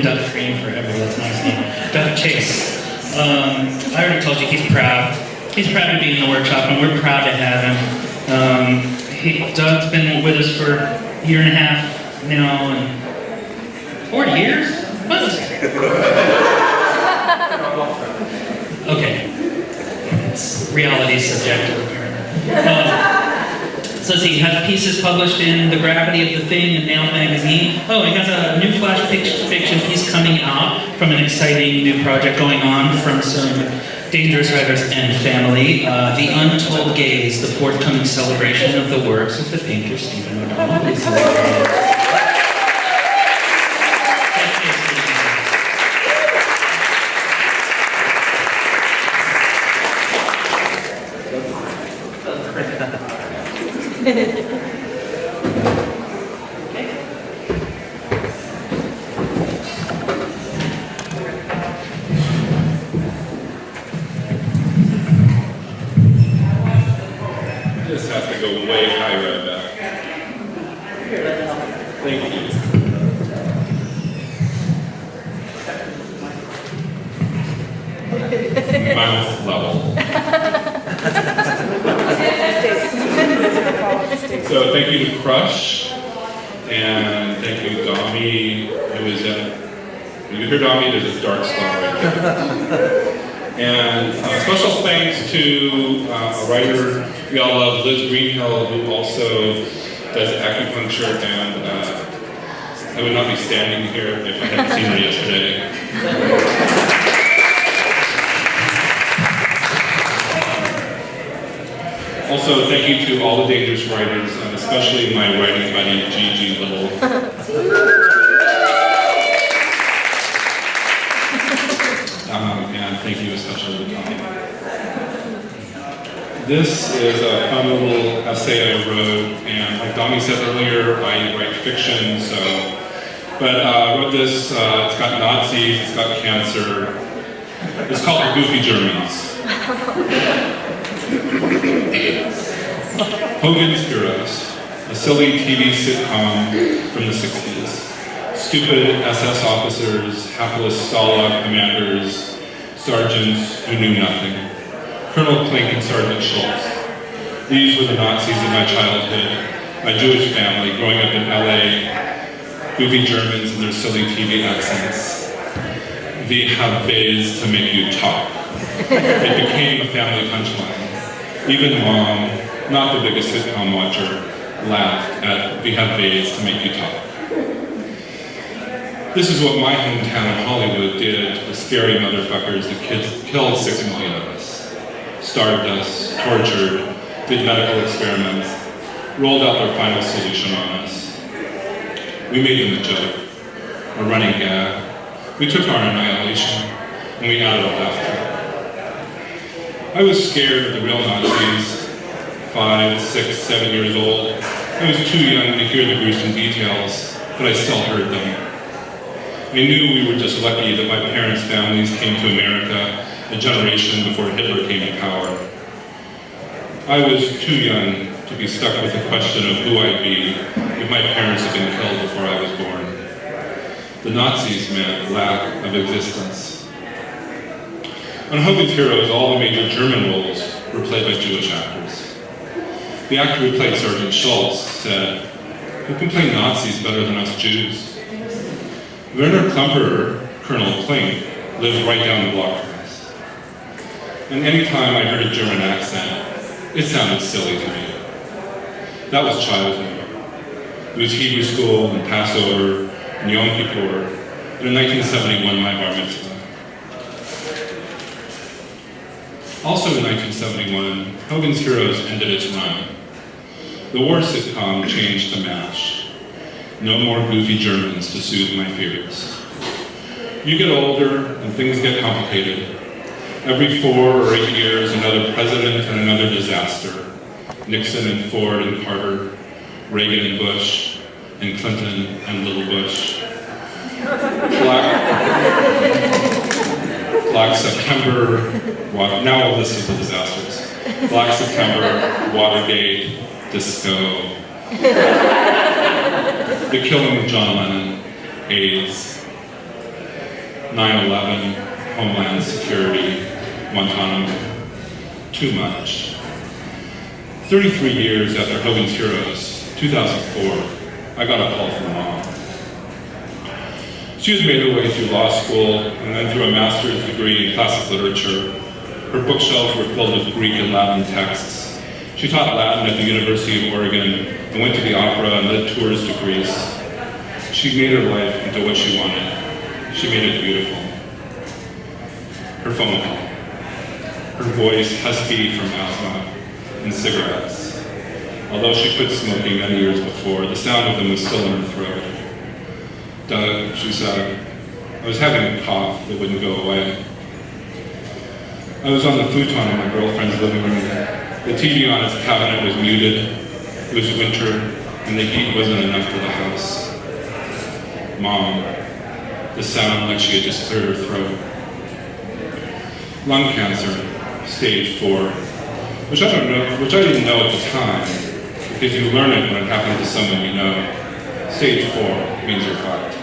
been Duck Cream forever, that's my name. Duck Chase. I already told you he's proud. He's proud to be in the workshop, and we're proud to have him. Doug's been with us for a year and a half now, and 4 years? What? Okay. Reality's subjective, apparently. So let's see, he has pieces published in The Gravity of the Thing and Nail magazine. Oh, he has a new flash fiction piece coming out from an exciting new project going on from some Dangerous Writers and family. The Untold Gaze, the forthcoming celebration of the works of the painter Stephen O'Donnell. This has to go way higher back. Thank you. Mouth level. So thank you to Crush, and thank you Dami, who is in. When you hear Dami, there's a dark spot right there. And special thanks to a writer we all love, Liz Greenhill, who also does acupuncture, and I would not be standing here if I hadn't seen her yesterday. Also, thank you to all the Dangerous Writers, and especially my writing buddy, Gigi Little. And thank you especially to Tommy. This is a fun little essay I wrote, and like Donnie said earlier, I write fiction, but I wrote this, it's got Nazis, it's got cancer. It's called The Goofy Germans. Hogan's Heroes, a silly TV sitcom from the 60s. Stupid SS officers, hapless Stalag commanders, sergeants who knew nothing. Colonel Klink and Sergeant Schultz. These were the Nazis of my childhood, my Jewish family growing up in LA, goofy Germans and their silly TV accents. We have ways to make you talk. It became a family punchline. Even Mom, not the biggest sitcom watcher, laughed at we have ways to make you talk. This is what my hometown of Hollywood did to the scary motherfuckers that killed 6 million of us. Starved us, tortured, did medical experiments, rolled out their final solution on us. We made them a joke, a running gag. We took our annihilation, and we added a laughter. I was scared of the real Nazis, 5, 6, 7 years old. I was too young to hear the gruesome details, but I still heard them. I knew we were just lucky that my parents' families came to America a generation before Hitler came to power. I was too young to be stuck with the question of who I'd be if my parents had been killed before I was born. The Nazis meant lack of existence. On Hogan's Heroes, all the major German roles were played by Jewish actors. The actor who played Sergeant Schultz said, "Who can play Nazis better than us Jews?" Werner Klemperer, Colonel Klink, lived right down the block from us. And any time I heard a German accent, it sounded silly to me. That was childhood. It was Hebrew school and Passover and Yom Kippur, and in 1971, my bar mitzvah. Also in 1971, Hogan's Heroes ended its run. The war sitcom changed to MASH. No more goofy Germans to soothe my fears. You get older and things get complicated. Every 4 or 8 years, another president and another disaster. Nixon and Ford and Carter, Reagan and Bush, and Clinton and Little Bush. Black September, now a list of the disasters. Black September, Watergate, disco. The killing of John Lennon, AIDS. 9/11, Homeland Security, Guantanamo. Too much. 33 years after Hogan's Heroes, 2004, I got a call from Mom. She has made her way through law school and then through a master's degree in classic literature. Her bookshelves were filled with Greek and Latin texts. She taught Latin at the University of Oregon and went to the opera and led tours to Greece. She made her life into what she wanted. She made it beautiful. Her phone call. Her voice husky from asthma and cigarettes. Although she quit smoking many years before, the sound of them was still in her throat. Doug, she said, I was having a cough that wouldn't go away. I was on the futon in my girlfriend's living room. The TV on its cabinet was muted. It was winter, and the heat wasn't enough for the house. Mom, the sound like she had just cleared her throat. Lung cancer, stage 4, which I didn't know at the time, because you learn it when it happens to someone you know. Stage 4 means you're fucked.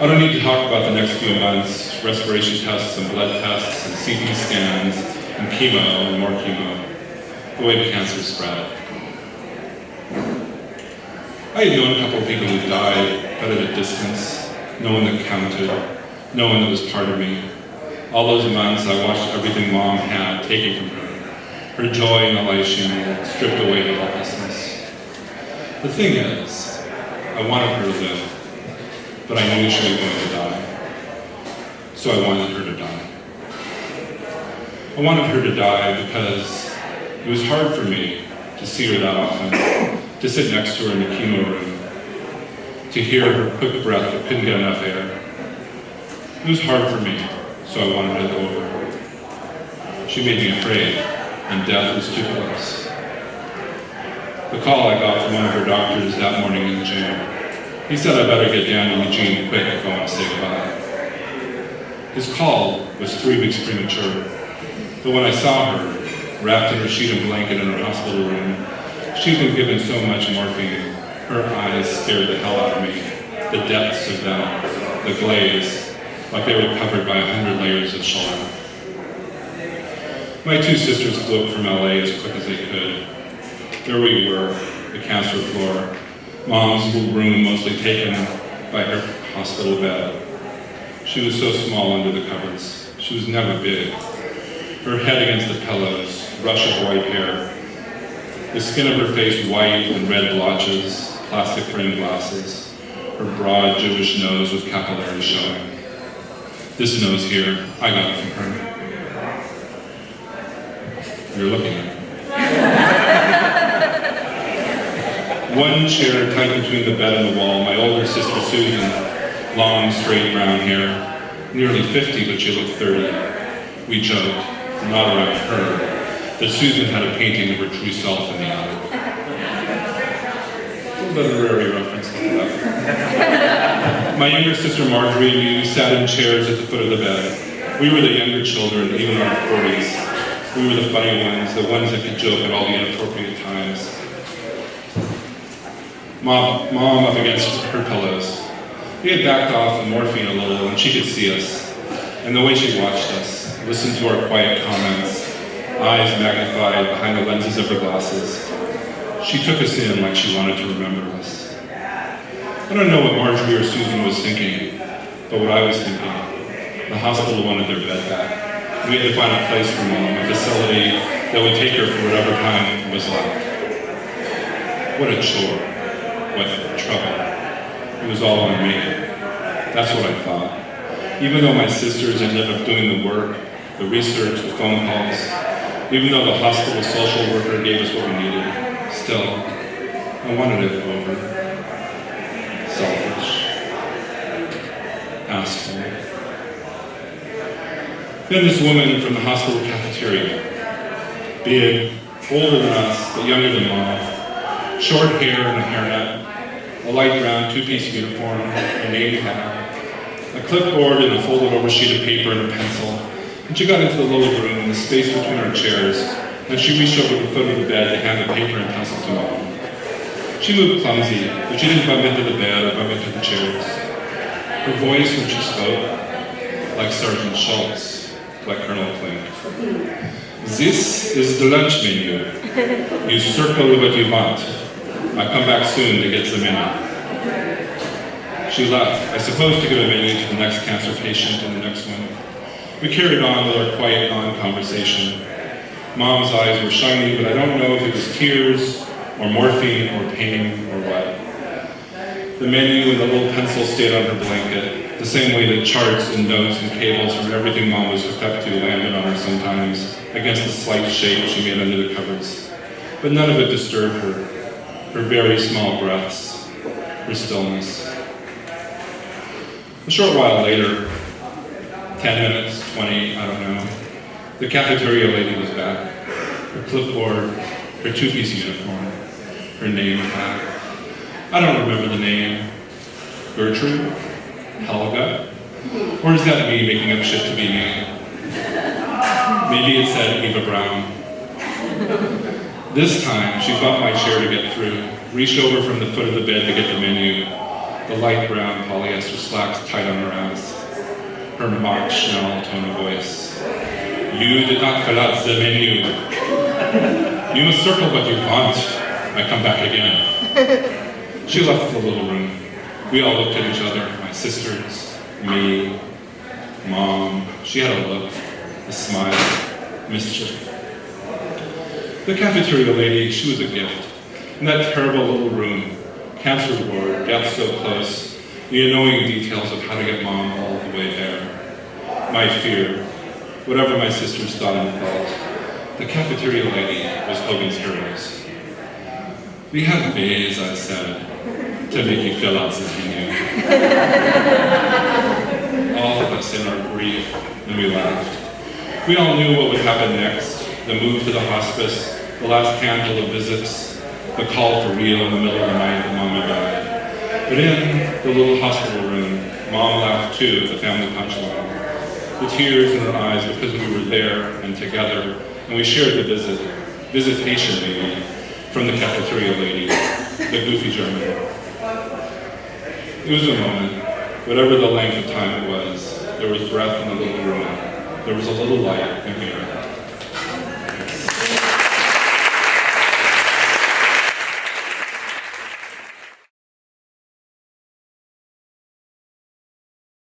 I don't need to talk about the next few months, respiration tests and blood tests and CT scans and chemo and more chemo, the way the cancer spread. I had known a couple of people who died, but at a distance, no one that counted, no one that was part of me. All those months I watched everything Mom had taken from her, her joy and elation stripped away to helplessness. The thing is, I wanted her to live, but I knew she was going to die. So I wanted her to die. I wanted her to die because it was hard for me to see her that often, to sit next to her in the chemo room, to hear her quick breath that couldn't get enough air. It was hard for me, so I wanted it over. She made me afraid, and death was too close. The call I got from one of her doctors that morning in June. He said I better get down to Eugene quick if I want to say goodbye. His call was 3 weeks premature, but when I saw her, wrapped in her sheet and blanket in her hospital room, she'd been given so much morphine, her eyes scared the hell out of me. The depths of them, the glaze, like they were covered by 100 layers of shame. My 2 sisters flew up from LA as quick as they could. There we were, the cancer floor, Mom's little room mostly taken by her hospital bed. She was so small under the covers. She was never big. Her head against the pillows, rush of white hair. The skin of her face white and red blotches, plastic framed glasses. Her broad Jewish nose with capillaries showing. This nose here, I got it from her. You're looking at her. One chair tight between the bed and the wall, my older sister Susan, long, straight brown hair, nearly 50, but she looked 30. We joked, not around her, that Susan had a painting of her true self in the attic. A little literary reference like that. My younger sister Marjorie and me sat in chairs at the foot of the bed. We were the younger children, even in our 40s. We were the funny ones, the ones that could joke at all the inappropriate times. Mom up against her pillows. We had backed off the morphine a little and she could see us. And the way she watched us, listened to our quiet comments, eyes magnified behind the lenses of her glasses. She took us in like she wanted to remember us. I don't know what Marjorie or Susan was thinking, but what I was thinking, the hospital wanted their bed back. We had to find a place for Mom, a facility that would take her for whatever time was left. What a chore. What trouble. It was all on me. That's what I thought. Even though my sisters ended up doing the work, the research, the phone calls, even though the hospital social worker gave us what we needed, still, I wanted it over. Selfish. Asshole. Then this woman from the hospital cafeteria. Big, older than us, but younger than Mom. Short hair and a hairnet. A light brown two-piece uniform, a name tag, a clipboard and a folded over sheet of paper and a pencil. And she got into the little room in the space between our chairs, and she reached over the foot of the bed to hand the paper and pencil to Mom. She moved clumsy, but she didn't bump into the bed or bump into the chairs. Her voice when she spoke, like Sergeant Schultz, like Colonel Klink. This is the lunch menu. You circle what you want. I come back soon to get the menu. She left, I suppose to give a menu to the next cancer patient and the next one. We carried on with our quiet non-conversation. Mom's eyes were shiny, but I don't know if it was tears, or morphine, or pain, or what. The menu and the little pencil stayed on her blanket, the same way that charts and notes and cables from everything Mom was hooked up to landed on her sometimes, against the slight shake she made under the covers. But none of it disturbed her very small breaths, her stillness. A short while later, 10 minutes, 20, I don't know, the cafeteria lady was back. Her clipboard, her two-piece uniform, her name tag. I don't remember the name. Gertrude? Helga? Or is that me making up shit to be me? Maybe it said Eva Brown. This time, she bumped my chair to get through, reached over from the foot of the bed to get the menu, the light brown polyester slacks tight on her ass, her mock Schnell tone of voice. You did not fill out the menu. You must circle what you want. I come back again. She left the little room. We all looked at each other, my sisters, me, Mom. She had a look, a smile, mischief. The cafeteria lady, she was a gift. In that terrible little room, cancer ward, death so close, the annoying details of how to get Mom all the way there. My fear, whatever my sisters thought and felt, the cafeteria lady was Hogan's Heroes. We have ways, I said, to make you fill out this menu. All of us in our grief, and we laughed. We all knew what would happen next, the move to the hospice, the last handful of visits, the call for real in the middle of the night that Mama died. But in the little hospital room, Mom laughed too, the family punchline. The tears in her eyes because we were there and together, and we shared the visitation maybe, from the cafeteria lady, the goofy German. It was a moment, whatever the length of time it was, there was breath in the little room, there was a little light in here.